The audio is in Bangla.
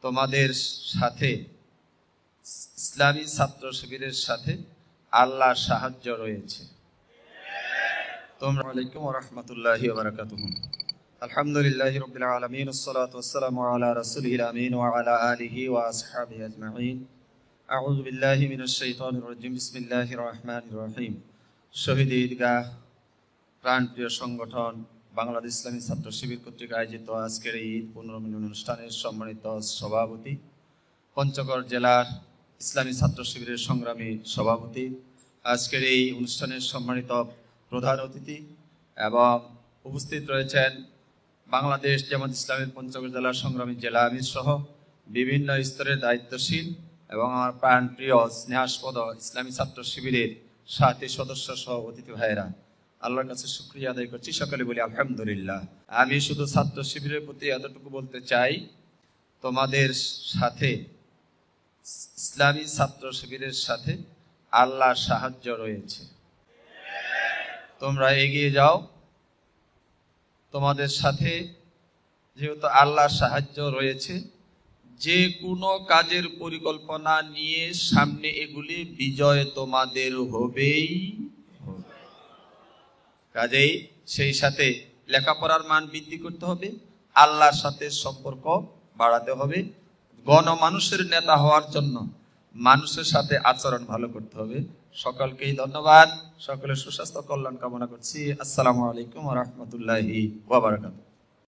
তোমাদের সাথে ইসলামী ছাত্র শিবিরের সাথে আল্লাহর সাহায্য রয়েছে। আসসালামু আলাইকুম ওয়া রাহমাতুল্লাহি ওয়া বারাকাতুহু। আলহামদুলিল্লাহি রাব্বিল আলামিন, ওয়াসসালাতু ওয়াসসালামু আলা রাসূলিল আমিন ওয়া আলা আলিহি ওয়া আসহাবিহি আজমাইন। আউযু বিল্লাহি মিনাশ শাইতানির রাজিম। বিসমিল্লাহির রহমানির রহিম। শহীদ ঈদগাহ প্রাণপ্রিয় সংগঠন বাংলাদেশ ইসলামী ছাত্র শিবির কর্তৃক আয়োজিত আজকের এই ঈদ পুনর্মিলন অনুষ্ঠানের সম্মানিত সভাপতি, পঞ্চগড় জেলার ইসলামী ছাত্র শিবিরের সংগ্রামী সভাপতি, আজকের এই অনুষ্ঠানের সম্মানিত প্রধান অতিথি এবং উপস্থিত রয়েছেন বাংলাদেশ জামাত ইসলামের পঞ্চগড় জেলার সংগ্রামী জেলা আমির সহ বিভিন্ন স্তরের দায়িত্বশীল এবং আমার প্রাণপ্রিয় স্নেহাস্পদ ইসলামী ছাত্র শিবিরের সাথী সদস্য সহ অতিথি ভাইয়েরা, আল্লাহর কাছে শুকরিয়া আদায় করছি। সকলে বলি আলহামদুলিল্লাহ। আমি শুধু ছাত্র শিবিরের প্রতি এতটুকু বলতে চাই, তোমাদের সাথে ইসলামী ছাত্র শিবিরের সাথে আল্লাহর সাহায্য রয়েছে। তোমরা এগিয়ে যাও। তোমাদের সাথে যেহেতু আল্লাহর সাহায্য রয়েছে, যে কোনো কাজের পরিকল্পনা নিয়ে সামনে এগুলি বিজয় তোমাদের হবেই। কাজেই সেই সাথে লেখাপড়ার মান বৃদ্ধি করতে হবে, আল্লাহর সাথে সম্পর্ক বাড়াতে হবে, গণমানুষের নেতা হওয়ার জন্য মানুষের সাথে আচরণ ভালো করতে হবে। সকলকেই ধন্যবাদ, সকলের সুস্বাস্থ্য কল্যাণ কামনা করছি। আসসালামু আলাইকুম ওয়া রাহমাতুল্লাহি ওয়া বারাকাতুহু।